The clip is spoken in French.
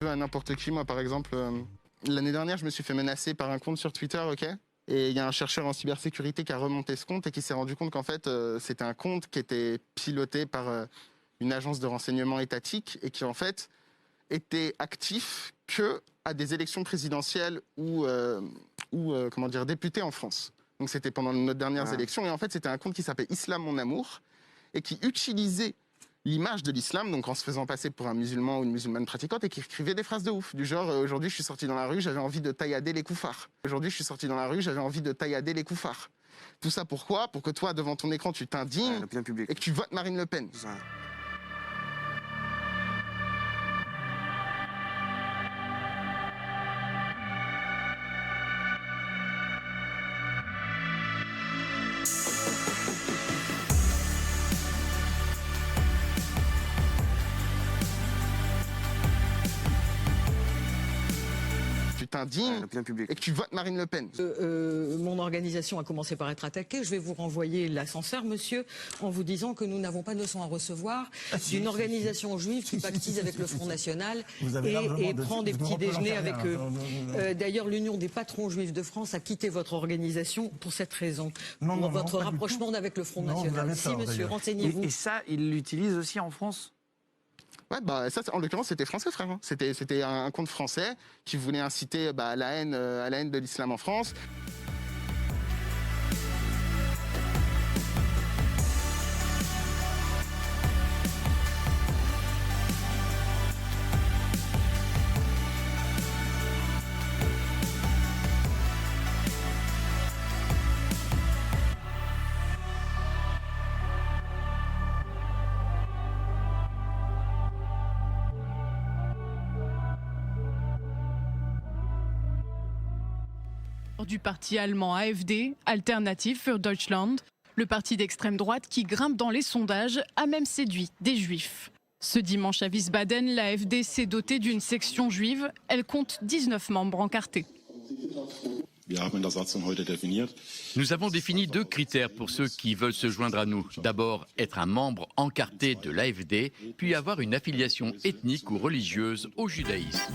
À n'importe qui, moi par exemple, l'année dernière je me suis fait menacer par un compte sur Twitter, ok? Et il y a un chercheur en cybersécurité qui a remonté ce compte et qui s'est rendu compte qu'en fait c'était un compte qui était piloté par une agence de renseignement étatique et qui en fait était actif que à des élections présidentielles ou comment dire, député en France. Donc c'était pendant nos dernières élections et en fait c'était un compte qui s'appelait Islam Mon Amour et qui utilisait l'image de l'islam, donc en se faisant passer pour un musulman ou une musulmane pratiquante, et qui écrivait des phrases de ouf, du genre aujourd'hui je suis sorti dans la rue, j'avais envie de taillader les koufars. Aujourd'hui je suis sorti dans la rue, j'avais envie de taillader les koufars. Tout ça pourquoi? Pour que toi, devant ton écran, tu t'indignes et que tu votes Marine Le Pen. Tu t'indignes et que tu votes Marine Le Pen. Mon organisation a commencé par être attaquée. Je vais vous renvoyer l'ascenseur, monsieur, en vous disant que nous n'avons pas de leçons à recevoir d'une organisation juive qui pactise avec le Front National et prend des petits déjeuners avec eux. D'ailleurs, l'Union des patrons juifs de France a quitté votre organisation pour cette raison, pour votre rapprochement avec le Front National. Si, monsieur, renseignez-vous. Et ça, ils l'utilisent aussi en France? Ouais, bah ça, en l'occurrence, c'était français, frère. Hein. C'était un compte français qui voulait inciter à la haine de l'islam en France. Du parti allemand AfD, Alternative für Deutschland, le parti d'extrême droite qui grimpe dans les sondages a même séduit des juifs. Ce dimanche à Wiesbaden, l'AfD s'est dotée d'une section juive. Elle compte 19 membres encartés. Nous avons défini 2 critères pour ceux qui veulent se joindre à nous. D'abord, être un membre encarté de l'AfD, puis avoir une affiliation ethnique ou religieuse au judaïsme.